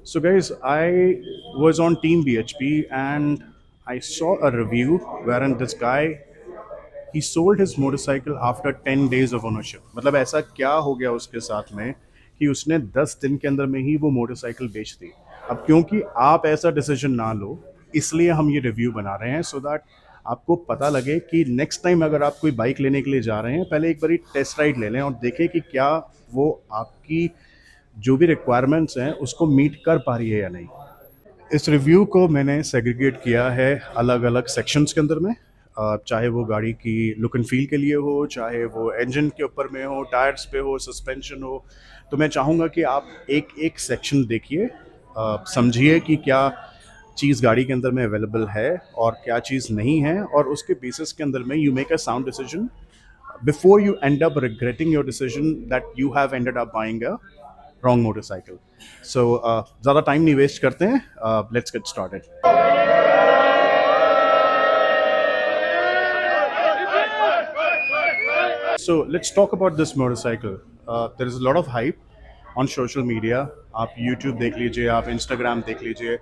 So, guys, I was on Team BHP and I saw a review wherein this guy he sold his motorcycle after 10 days of ownership. मतलब ऐसा क्या हो गया उसके साथ में कि उसने 10 दिन के अंदर में ही वो मोटरसाइकिल बेच दी। अब क्योंकि आप ऐसा डिसीजन ना लो, इसलिए हम ये रिव्यू बना रहे हैं सो दैट आपको पता लगे कि नेक्स्ट टाइम अगर आप कोई बाइक लेने के लिए जा रहे हैं, पहले एक बारी टेस्ट राइड ले लें और देखें कि क्या वो आपकी जो भी रिक्वायरमेंट्स हैं उसको मीट कर पा रही है या नहीं। इस रिव्यू को मैंने सेग्रीगेट किया है अलग अलग सेक्शंस के अंदर में। चाहे वो गाड़ी की लुक एंड फील के लिए हो, चाहे वो इंजन के ऊपर में हो, टायर्स पे हो, सस्पेंशन हो। तो मैं चाहूँगा कि आप एक एक सेक्शन देखिए, समझिए कि क्या चीज़ गाड़ी के अंदर में अवेलेबल है और क्या चीज़ नहीं है, और उसके बेसिस के अंदर में you make a sound decision before you end up regretting your decision that you have ended up buying a wrong motorcycle. So ज़्यादा टाइम नहीं वेस्ट करते हैं, let's get started. So let's talk about this motorcycle. There is a lot of hype on social media. आप YouTube देख लीजिए, आप Instagram देख लीजिए,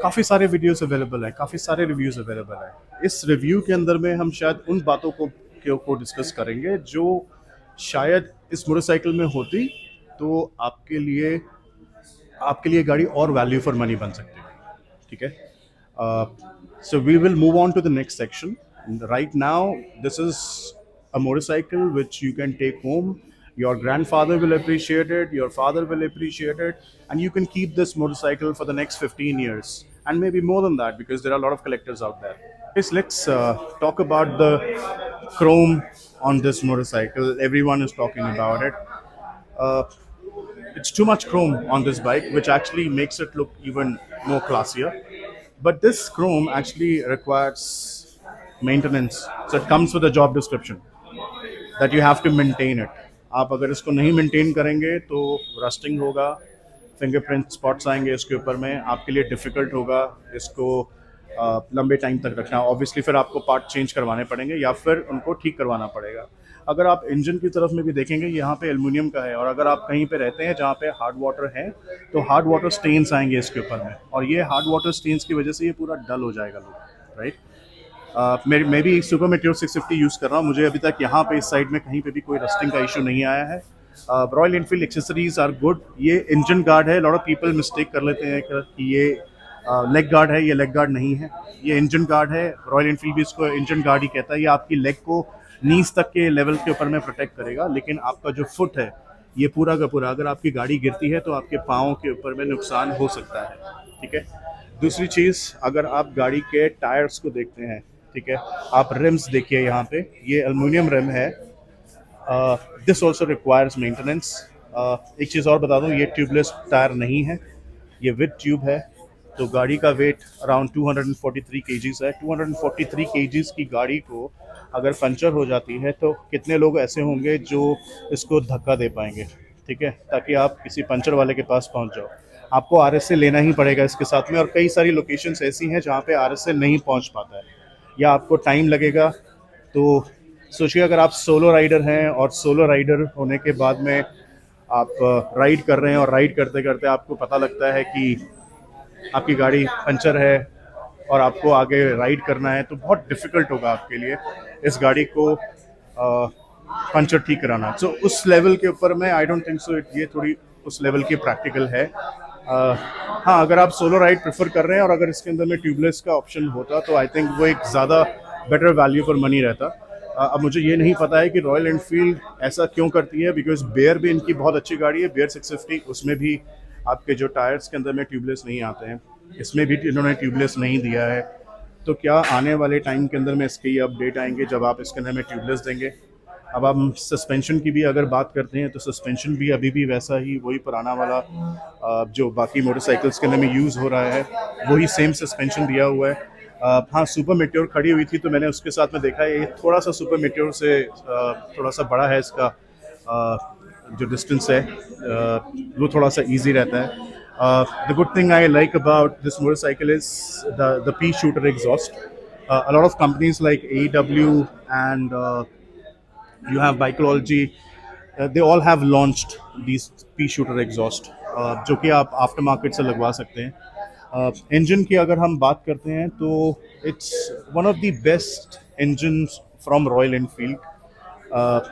काफ़ी सारे वीडियोस अवेलेबल हैं, काफ़ी सारे रिव्यूज़ अवेलेबल हैं। इस रिव्यू के अंदर में हम शायद उन बातों को डिस्कस करेंगे जो शायद इस मोटरसाइकिल में होती तो आपके लिए गाड़ी और वैल्यू फॉर मनी बन सकती है। ठीक है, so we will move on to the next section. Right now, this is a motorcycle which you can take home. Your grandfather will appreciate it, your father will appreciate it, and you can keep this motorcycle for the next 15 years and maybe more than that because there are a lot of collectors out there. Yes, let's talk about the chrome on this motorcycle. Everyone is talking about it. Uh, it's too much chrome on this bike, which actually makes it look even more classier. But this chrome actually requires maintenance. So it comes with a job description that you have to maintain it. आप अगर इसको नहीं maintain करेंगे तो rusting होगा, fingerprint spots आएंगे इसके ऊपर में, आपके लिए डिफ़िकल्ट होगा इसको लंबे टाइम तक रखना। ऑब्वियसली फिर आपको पार्ट चेंज करवाने पड़ेंगे या फिर उनको ठीक करवाना पड़ेगा। अगर आप इंजन की तरफ में भी देखेंगे, यहाँ पे एल्युमिनियम का है, और अगर आप कहीं पे रहते हैं जहाँ पे हार्ड वाटर है तो हार्ड वाटर स्टेन्स आएंगे इसके ऊपर में, और ये हार्ड वाटर स्टेन्स की वजह से ये पूरा डल हो जाएगा लुक, राइट। मैं भी सुपर मेट्योर 650 यूज़ कर रहा हूँ, मुझे अभी तक यहाँ पे इस साइड में कहीं पे भी कोई रस्टिंग का इशू नहीं आया है। Royal Enfield accessories are good. ये इंजन गार्ड है, लॉट ऑफ पीपल मिस्टेक कर लेते हैं कि ये लेग गार्ड है, ये लेग गार्ड नहीं है, ये इंजन गार्ड है। रॉयल एनफील्ड भी इसको इंजन गार्ड ही कहता है। ये आपकी लेग को नीज तक के लेवल के ऊपर में प्रोटेक्ट करेगा, लेकिन आपका जो फुट है ये पूरा का पूरा, अगर आपकी गाड़ी गिरती है तो आपके पाँव के ऊपर में नुकसान हो सकता है। ठीक है, दूसरी चीज़, अगर आप गाड़ी के टायर्स को देखते हैं, ठीक है, आप रिम्स देखिए, यहाँ पे ये एल्युमिनियम रिम है। This also requires maintenance. एक चीज़ और बता दूँ, ये ट्यूबलेस टायर नहीं है, ये विद ट्यूब है। तो गाड़ी का वेट अराउंड 243 केजीज है। 243 केजीज की गाड़ी को अगर पंचर हो जाती है तो कितने लोग ऐसे होंगे जो इसको धक्का दे पाएंगे, ठीक है, ताकि आप किसी पंचर वाले के पास पहुंच जाओ। आपको आरएसए लेना ही पड़ेगा इसके साथ में, और कई सारी लोकेशंस ऐसी हैं जहाँ पे आरएसए नहीं पहुँच पाता है या आपको टाइम लगेगा। तो सोचिए, अगर आप सोलो राइडर हैं और सोलो राइडर होने के बाद में आप राइड कर रहे हैं और राइड करते करते आपको पता लगता है कि आपकी गाड़ी पंचर है और आपको आगे राइड करना है, तो बहुत डिफ़िकल्ट होगा आपके लिए इस गाड़ी को पंचर ठीक कराना। सो उस लेवल के ऊपर में आई डोंट थिंक सो ये थोड़ी उस लेवल की प्रैक्टिकल है। हाँ, अगर आप सोलो राइड प्रेफर कर रहे हैं और अगर इसके अंदर में ट्यूबलेस का ऑप्शन होता तो आई थिंक वो एक ज़्यादा बेटर वैल्यू फॉर मनी रहता। अब मुझे ये नहीं पता है कि रॉयल एनफील्ड ऐसा क्यों करती है, बिकॉज बेयर भी इनकी बहुत अच्छी गाड़ी है, बेयर 650, उसमें भी आपके जो टायर्स के अंदर में ट्यूबलेस नहीं आते हैं, इसमें भी इन्होंने ट्यूबलेस नहीं दिया है। तो क्या आने वाले टाइम के अंदर में इसके ये अपडेट आएंगे जब आप इसके अंदर में ट्यूबलेस देंगे। अब हम सस्पेंशन की भी अगर बात करते हैं तो सस्पेंशन भी अभी भी वैसा ही वही पुराना वाला जो बाकी मोटरसाइकिल्स के अंदर में यूज़ हो रहा है, वही सेम सस्पेंशन दिया हुआ है। हाँ, सुपर मेट्योर खड़ी हुई थी तो मैंने उसके साथ में देखा है ये थोड़ा सा सुपर मेट्योर से थोड़ा सा बड़ा है, इसका जो डिस्टेंस है वो थोड़ा सा ईजी रहता है। The good thing I like about this motorcycle is the pea shooter exhaust. A lot of companies like AEW and you have Bikeology, they all have launched these pea shooter exhaust, जो कि आप after market से लगवा सकते हैं। Engine की अगर हम बात करते हैं तो it's one of the best engine from royal Enfield.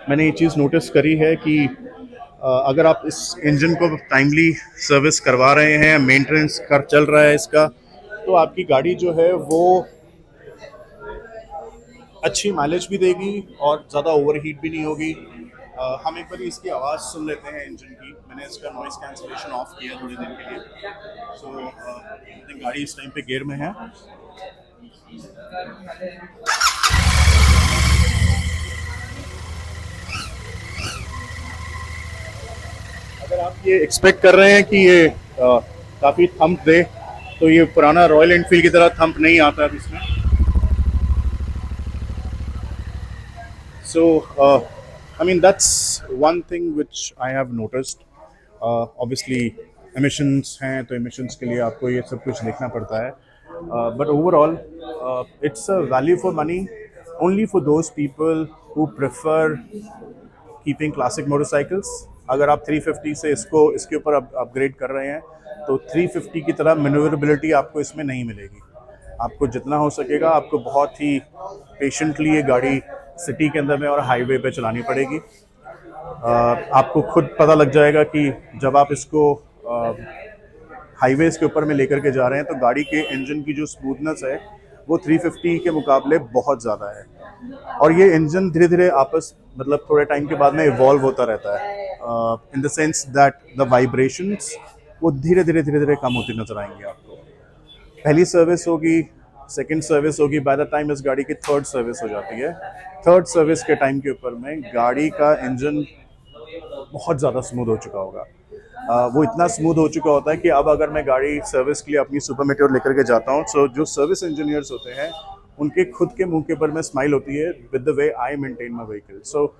मैंने ये चीज़ नोटिस करी है कि अगर आप इस इंजन को टाइमली सर्विस करवा रहे हैं, मेंटेनेंस कर चल रहा है इसका, तो आपकी गाड़ी जो है वो अच्छी माइलेज भी देगी और ज़्यादा ओवरहीट भी नहीं होगी। हम एक बार इसकी आवाज़ सुन लेते हैं इंजन की। मैंने इसका नॉइस कैंसलेशन ऑफ किया थोड़ी देर के लिए। सो आई थिंक गाड़ी इस टाइम पे गियर में है। अगर आप ये एक्सपेक्ट कर रहे हैं कि ये काफ़ी थंप दे, तो ये पुराना रॉयल एनफील्ड की तरह थंप नहीं आता है इसमें। So, I mean, that's one thing which I have noticed. Obviously, emissions हैं तो emissions के लिए आपको ये सब कुछ देखना पड़ता है. But overall, it's a value for money only for those people who prefer keeping classic motorcycles. अगर आप 350 से इसके ऊपर अपग्रेड कर रहे हैं तो 350 की तरह मैन्यूवरेबिलिटी आपको इसमें नहीं मिलेगी। आपको जितना हो सकेगा आपको बहुत ही पेशेंटली ये गाड़ी सिटी के अंदर में और हाईवे पे चलानी पड़ेगी। आपको खुद पता लग जाएगा कि जब आप इसको हाईवेज के ऊपर में लेकर के जा रहे हैं तो गाड़ी के इंजन की जो स्मूथनेस है वो 350 के मुकाबले बहुत ज़्यादा है। और ये इंजन धीरे धीरे आपस मतलब थोड़े टाइम के बाद में इवॉल्व होता रहता है, in the sense that the vibrations वो धीरे धीरे कम होती नजर आएंगी आपको। पहली सर्विस होगी, सेकंड सर्विस होगी, बाय द टाइम इस गाड़ी की थर्ड सर्विस हो जाती है। थर्ड सर्विस के टाइम के ऊपर में गाड़ी का इंजन बहुत ज़्यादा स्मूथ हो चुका होगा। वो इतना स्मूथ हो चुका होता है कि अब अगर मैं गाड़ी सर्विस के लिए अपनी सुपर मेट्योर लेकर के जाता हूँ, सो जो सर्विस इंजीनियर्स होते हैं उनके खुद के मुंह के ऊपर में स्माइल होती है with the way I maintain my vehicle. So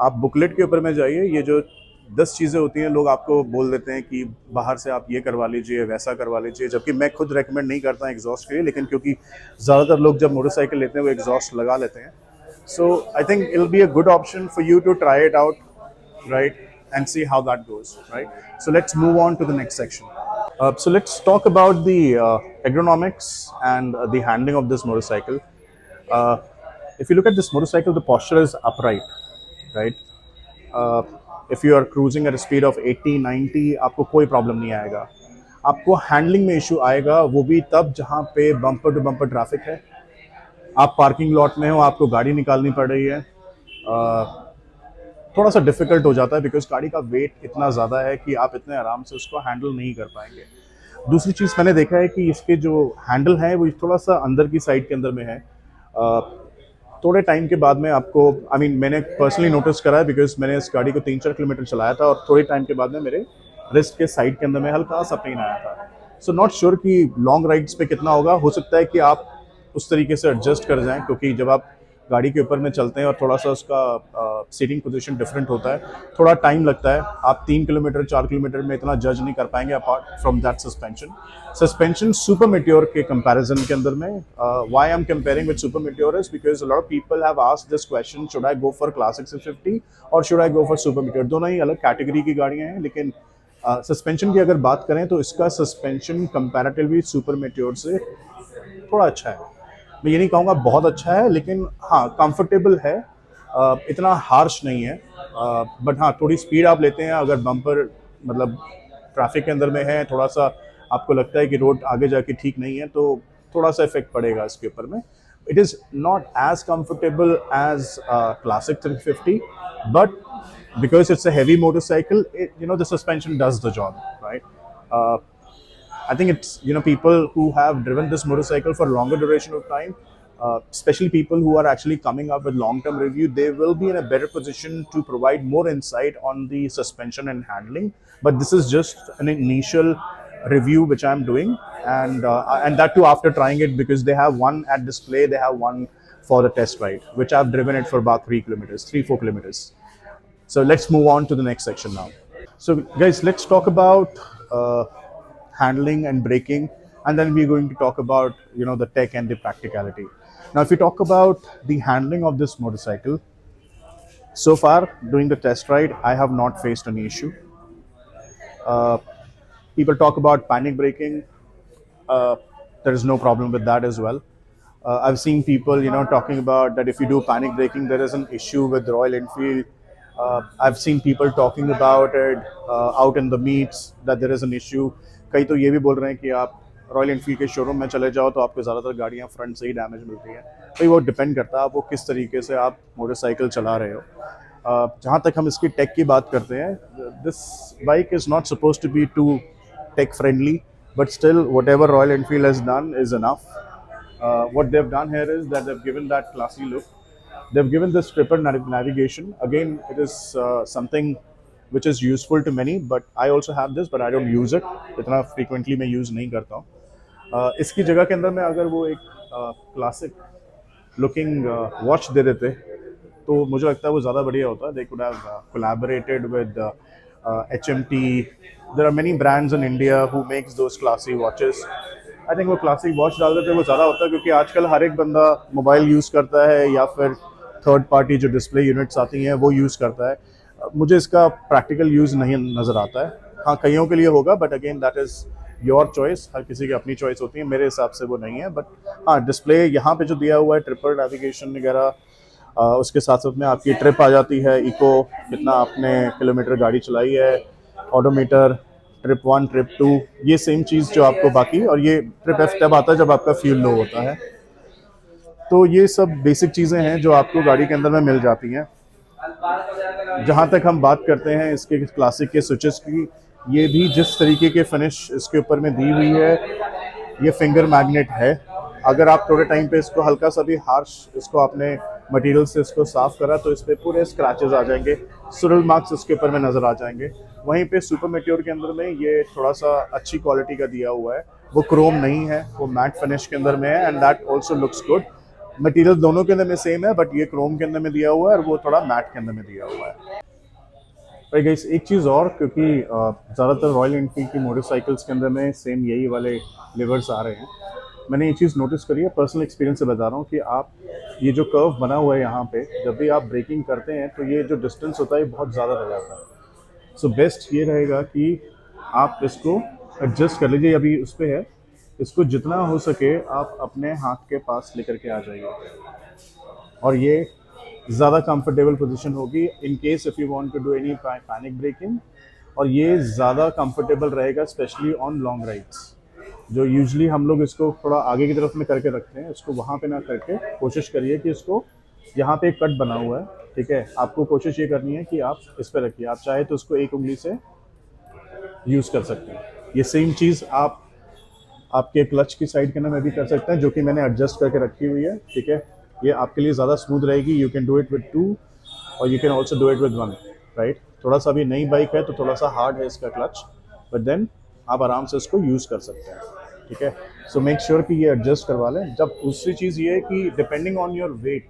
आप बुकलेट के ऊपर में जाइए, ये जो 10 चीज़ें होती हैं लोग आपको बोल देते हैं कि बाहर से आप ये करवा लीजिए, वैसा करवा लीजिए, जबकि मैं खुद रेकमेंड नहीं करता एग्जॉस्ट के लिए, लेकिन क्योंकि ज़्यादातर लोग जब मोटरसाइकिल लेते हैं वो एग्जॉस्ट लगा लेते हैं। So I think it will be a good option for you to try it out, right, and see how that goes, right? So let's move on to the next section. So let's talk about the ergonomics and the handling of this motorcycle. If you look at this motorcycle, the posture is upright, right? If you are cruising at a speed of 80-90, आपको कोई problem नहीं आएगा। आपको handling में issue आएगा वो भी तब जहाँ पे बम्पर टू बम्पर ट्रैफिक है, आप पार्किंग लॉट में हो, आपको गाड़ी निकालनी पड़ रही है, थोड़ा सा डिफिकल्ट हो जाता है बिकॉज गाड़ी का वेट इतना ज़्यादा है कि आप इतने आराम से उसको हैंडल नहीं कर पाएंगे। दूसरी चीज़ मैंने देखा है कि इसके जो हैंडल है वो थोड़ा सा अंदर की साइड के अंदर में है। थोड़े टाइम के बाद में आपको मैंने पर्सनली नोटिस करा है बिकॉज मैंने इस गाड़ी को 3-4 किलोमीटर चलाया था और थोड़े टाइम के बाद में मेरे रिस्ट के साइड के अंदर में हल्का सा पेन आया था। सो नॉट श्योर कि लॉन्ग राइड्स पे कितना होगा, हो सकता है कि आप उस तरीके से एडजस्ट कर जाएं, क्योंकि जब आप गाड़ी के ऊपर में चलते हैं और थोड़ा सा उसका सीटिंग पोजीशन डिफरेंट होता है, थोड़ा टाइम लगता है। आप 3 किलोमीटर 4 किलोमीटर में इतना जज नहीं कर पाएंगे apart from that suspension super meteor के कंपैरिजन के अंदर में। Why I am comparing with super meteor is because a lot of people have asked this question, should I go for classic 650 और should I go for super meteor. दोनों ही अलग category की गाड़ियां हैं, लेकिन सस्पेंशन की अगर बात करें तो इसका सस्पेंशन कंपैरेटिवली सुपर मेट्योर से थोड़ा अच्छा है। मैं ये नहीं कहूँगा बहुत अच्छा है, लेकिन हाँ कंफर्टेबल है, इतना हार्श नहीं है। बट हाँ थोड़ी स्पीड आप लेते हैं, अगर बम्पर मतलब ट्रैफिक के अंदर में है, थोड़ा सा आपको लगता है कि रोड आगे जाके ठीक नहीं है, तो थोड़ा सा इफेक्ट पड़ेगा इसके ऊपर में। It is not as comfortable as classic 350, but because it's a heavy motorcycle, the suspension does the job, right? I think it's people who have driven this motorcycle for longer duration of time, especially people who are actually coming up with long-term review, they will be in a better position to provide more insight on the suspension and handling. But this is just an initial review which I'm doing, and that too after trying it, because they have one at display, they have one for the test ride, which I've driven it for about 3-4 kilometers. So let's move on to the next section now. So guys, let's talk about handling and braking, and then we're going to talk about the tech and the practicality. Now if we talk about the handling of this motorcycle, so far during the test ride I have not faced any issue. People talk about panic braking. uh, there is no problem with that as well. I've seen people, talking about that if you do panic braking, there is an issue with Royal Enfield. I've seen people talking about it out in the meets that there is an issue. कई तो ये भी बोल रहे हैं कि आप royal Enfield के शोरूम में चले जाओ तो आपको ज़्यादातर गाड़ियाँ फ्रंट से ही डैमेज मिलती हैं। भाई वो डिपेंड करता है आप वो किस तरीके से आप मोटरसाइकिल चला रहे हो। जहाँ तक हम इसकी टेक की बात करते हैं, this bike is not suppose to be too tech friendly, but still whatever Royal Enfield has done is enough. What they've done here is that they've given that classy look. They've given this tripper navigation. Again, it is something which is useful to many, but I also have this, but I don't use it. इतना frequently मैं use नहीं करता हूँ। इसकी जगह के अंदर मैं अगर वो एक classic looking watch दे देते तो मुझे लगता है वो ज़्यादा बढ़िया होता। They could have collaborated with HMT. There are many brands in India who makes those classy watches. I think वो classic watch डाल देते वो ज़्यादा होता, क्योंकि आजकल हर एक बंदा मोबाइल यूज़ करता है या फिर थर्ड पार्टी जो डिस्प्ले यूनिट्स आती हैं वो यूज़ करता है। मुझे इसका प्रैक्टिकल यूज़ नहीं नज़र आता है। हाँ, कईयों के लिए होगा, but again that is your choice. हर किसी की अपनी चॉइस होती है, मेरे हिसाब से वो नहीं है। बट हाँ, डिस्प्ले यहाँ पे जो दिया हुआ है, ट्रिपल नेविगेशन वगैरह, उसके साथ साथ में आपकी ट्रिप आ जाती है, इको कितना आपने किलोमीटर गाड़ी चलाई है, ऑडोमीटर, ट्रिप 1, ट्रिप 2, ये सेम चीज़ जो आपको बाकी, और ये ट्रिप एफ तब आता है जब आपका फ्यूल लो होता है। तो ये सब बेसिक चीज़ें हैं जो आपको गाड़ी के अंदर में मिल जाती हैं। जहाँ तक हम बात करते हैं इसके क्लासिक के स्विचेस की, ये भी जिस तरीके के फिनिश इसके ऊपर में दी हुई है, ये फिंगर मैग्नेट है। अगर आप थोड़े टाइम पे इसको हल्का सा भी हार्श इसको आपने मटेरियल से इसको साफ करा तो इस पर पूरे स्क्रैचेस आ जाएंगे, सुरल मार्क्स इसके ऊपर में नज़र आ जाएंगे। वहीं पे सुपर मेट्योर के अंदर में ये थोड़ा सा अच्छी क्वालिटी का दिया हुआ है, वो क्रोम नहीं है, वो मैट फिनिश के अंदर में है, and that also looks good. Material दोनों के अंदर में सेम है, बट ये क्रोम के अंदर में दिया हुआ है और वो थोड़ा मैट के अंदर में दिया हुआ है। भाई गाइस, एक चीज़ और, क्योंकि ज़्यादातर रॉयल एनफील्ड की मोटरसाइकिल्स के अंदर में सेम यही वाले लिवर्स आ रहे हैं, मैंने ये चीज़ नोटिस करी है, पर्सनल एक्सपीरियंस से बता रहा हूँ कि आप ये जो कर्व बना हुआ है यहाँ पे, जब भी आप ब्रेकिंग करते हैं तो ये जो डिस्टेंस होता है बहुत ज़्यादा रह जाता है। सो बेस्ट ये रहेगा कि आप इसको एडजस्ट कर लीजिए। अभी उस पर है, इसको जितना हो सके आप अपने हाथ के पास लेकर के आ जाइए, और ये ज़्यादा कंफर्टेबल पोजीशन होगी in case if you want to do any panic braking, और ये ज़्यादा कंफर्टेबल रहेगा स्पेशली ऑन लॉन्ग राइड्स। जो यूजली हम लोग इसको थोड़ा आगे की तरफ में करके रखते हैं, इसको वहाँ पे ना करके कोशिश करिए कि इसको, यहाँ पे एक कट बना हुआ है, ठीक है, आपको कोशिश ये करनी है कि आप इस पर रखिए। आप चाहे तो इसको एक उंगली से यूज़ कर सकते हैं। ये सेम चीज़ आप आपके क्लच की साइड के अंदर में भी कर सकते हैं, जो कि मैंने एडजस्ट करके रखी हुई है, ठीक है। ये आपके लिए ज़्यादा स्मूथ रहेगी। You can do it with 2 और you can also do it with 1, right. थोड़ा सा भी नई बाइक है तो थोड़ा सा हार्ड है इसका क्लच, बट देन आप आराम से इसको यूज़ कर सकते हैं, ठीक है। सो मेक श्योर कि ये एडजस्ट करवा लें। जब दूसरी चीज़ ये है कि डिपेंडिंग ऑन योर वेट,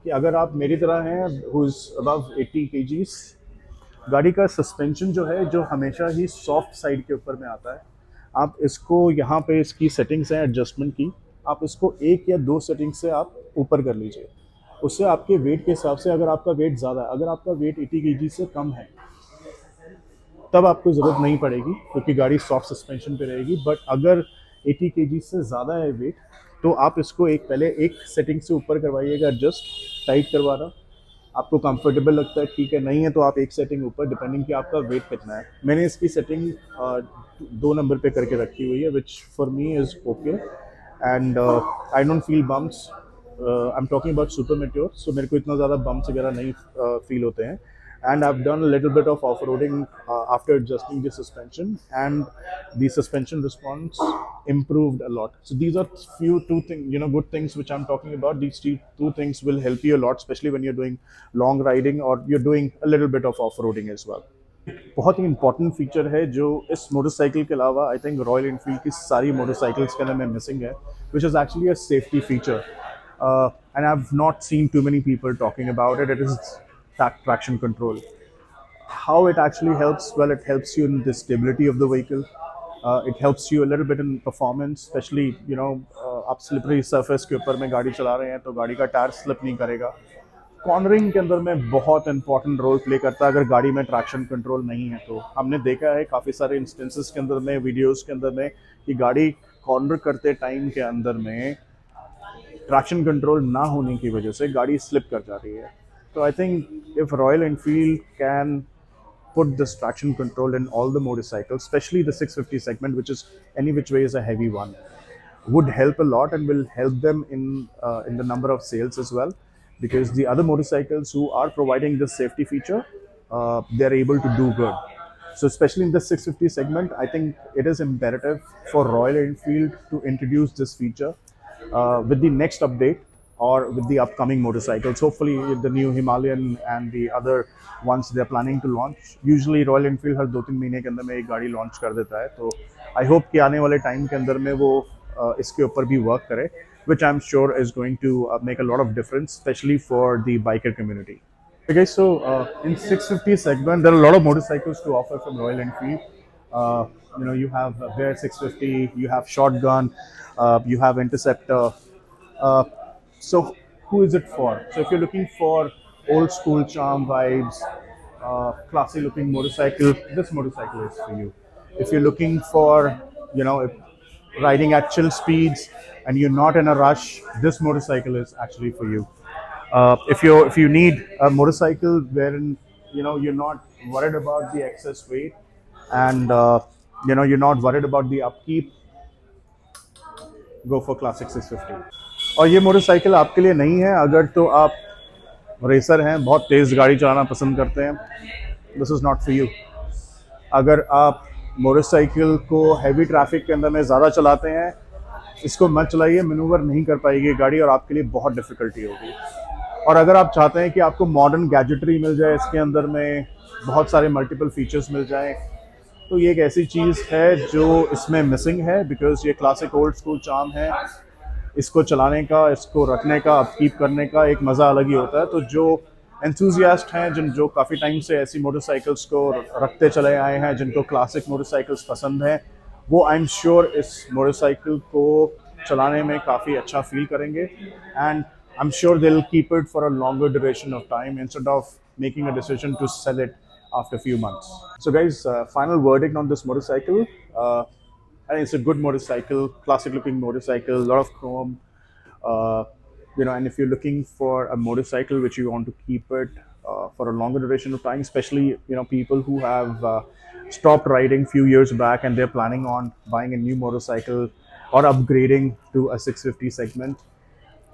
कि अगर आप मेरी तरह हैं हु इज़ अबव 80 kgs, गाड़ी का सस्पेंशन जो है, जो हमेशा ही सॉफ्ट साइड के ऊपर में आता है, आप इसको यहाँ पे इसकी सेटिंग्स हैं एडजस्टमेंट की, आप इसको 1 या 2 सेटिंग से आप ऊपर कर लीजिए। उससे आपके वेट के हिसाब से, अगर आपका वेट ज़्यादा है, अगर आपका वेट 80 kg से कम है, तब आपको ज़रूरत नहीं पड़ेगी क्योंकि गाड़ी सॉफ्ट सस्पेंशन पे रहेगी। बट अगर 80 kg से ज़्यादा है वेट, तो आप इसको पहले एक सेटिंग से ऊपर करवाइएगा एडजस्ट, टाइट करवाना। आपको कंफर्टेबल लगता है, ठीक है, नहीं है तो आप एक सेटिंग ऊपर, डिपेंडिंग कि आपका वेट कितना है। मैंने इसकी सेटिंग 2 नंबर पे करके रखी हुई है, which for me is okay, and I don't feel bumps. I am talking about super meteor, so मेरे को इतना ज़्यादा बम्प्स वगैरह नहीं फील होते हैं। And I've done a little bit of off-roading after adjusting the suspension, and the suspension response improved a lot. So these are two things, good things which I'm talking about. These two things will help you a lot, especially when you're doing long riding or you're doing a little bit of off-roading as well. बहुत ही important feature है जो इस motorcycle के अलावा I think royal Enfield की सारी motorcycles के अंदर में मिसिंग है, which is actually a safety feature, and I have not seen too many people talking about it. It is traction control. How it actually helps? Well, it helps you in the stability of the vehicle. It helps you a little bit in performance, especially आप slippery surface के ऊपर में गाड़ी चला रहे हैं तो गाड़ी का टायर स्लिप नहीं करेगा. कॉर्नरिंग के अंदर में बहुत इंपॉर्टेंट रोल प्ले करता है अगर गाड़ी में ट्रैक्शन कंट्रोल नहीं है तो। हमने देखा है काफ़ी सारे इंस्टेंसेस के अंदर में, वीडियोस के अंदर में, कि गाड़ी कॉर्नर करते टाइम के अंदर में ट्रैक्शन कंट्रोल ना होने की वजह से गाड़ी स्लिप कर जा रही है। तो I think if royal Enfield can put this traction control in all the motorcycles, especially the 650 segment, which is any which way is a heavy one, would help a lot and will help them in the number of sales as well, because the other motorcycles who are providing this safety feature, they're able to do good. So especially in the 650 segment, I think it is imperative for Royal Enfield to introduce this feature with the next update or with the upcoming motorcycles. Hopefully, the new Himalayan and the other ones they're planning to launch. Usually, Royal Enfield हर 2-3 महीने के अंदर में एक गाड़ी launch कर देता है, तो I hope कि आने वाले टाइम के अंदर में वो इसके ऊपर भी वर्क करे, which I'm sure is going to make a lot of difference, especially for the biker community. Okay, so in 650 segment, there are a lot of motorcycles to offer from Royal Enfield. Uh, you have Bear 650, you have Shotgun, you have Interceptor. Uh, so who is it for? So if you're looking for old school charm vibes, classy looking motorcycle, this motorcycle is for you. If you're looking for, if riding at chill speeds and you're not in a rush, this motorcycle is actually for you. If you need a motorcycle wherein you're not worried about the excess weight and you're not worried about the upkeep, go for Classic 650. और ये motorcycle आपके लिए नहीं है अगर तो आप racer हैं, बहुत तेज़ गाड़ी चलाना पसंद करते हैं, this is not for you. अगर आप मोटरसाइकिल को हैवी ट्रैफिक के अंदर में ज़्यादा चलाते हैं, इसको मत चलाइए, मैनूवर नहीं कर पाएगी गाड़ी और आपके लिए बहुत डिफ़िकल्टी होगी। और अगर आप चाहते हैं कि आपको मॉडर्न गैजेटरी मिल जाए, इसके अंदर में बहुत सारे मल्टीपल फीचर्स मिल जाएं, तो ये एक ऐसी चीज़ है जो इसमें मिसिंग है, बिकॉज ये क्लासिक ओल्ड स्कूल चार्म है। इसको चलाने का, इसको रखने का, अपकीप करने का एक मज़ा अलग ही होता है। तो जो एंथुजियास्ट हैं, जो काफ़ी टाइम से ऐसी मोटरसाइकिल्स को रखते चले आए हैं, जिनको क्लासिक मोटरसाइकिल्स पसंद हैं, वो आई एम श्योर इस मोटरसाइकिल को चलाने में काफ़ी अच्छा फील करेंगे, and I'm sure they'll keep it for a longer duration of time instead of making a decision to sell it after a few months. So guys, final verdict on this motorcycle. And it's a good motorcycle, classic looking motorcycle, a lot of chrome. Uh, and if you're looking for a motorcycle which you want to keep it for a longer duration of time, especially people who have stopped riding few years back and they're planning on buying a new motorcycle or upgrading to a 650 segment,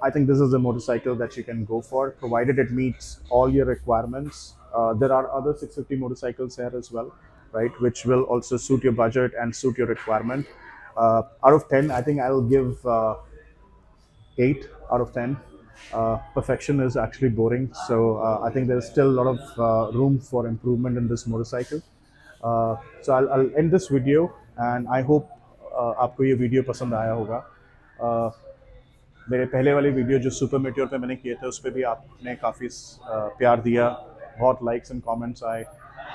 I think this is a motorcycle that you can go for, provided it meets all your requirements. There are other 650 motorcycles here as well, right, which will also suit your budget and suit your requirement. Out of 10, I think I'll give 8 out of 10. Perfection is actually boring, so I think there's still a lot of room for improvement in this motorcycle. So I'll end this video, and I hope आपको ये video पसंद आया होगा। मेरे पहले वाले video जो super meteor पे मैंने किए थे, उस पर भी आपने काफ़ी प्यार दिया, बहुत लाइक्स एंड कमेंट्स आए।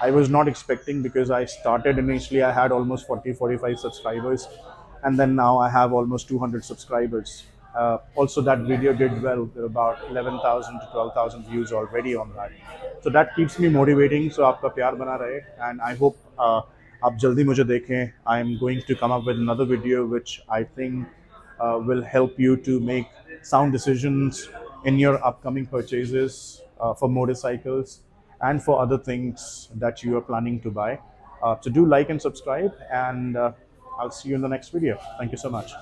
I was not expecting, because I started initially I had almost 40-45 subscribers, and then now I have almost 200 subscribers. Also that video did well, there are about 11,000 to 12,000 views already on that, so that keeps me motivating. So आपका प्यार बना रहे, and I hope आप जल्दी मुझे देखें. I am going to come up with another video which I think will help you to make sound decisions in your upcoming purchases for motorcycles and for other things that you are planning to buy. So do like and subscribe, and I'll see you in the next video. Thank you so much.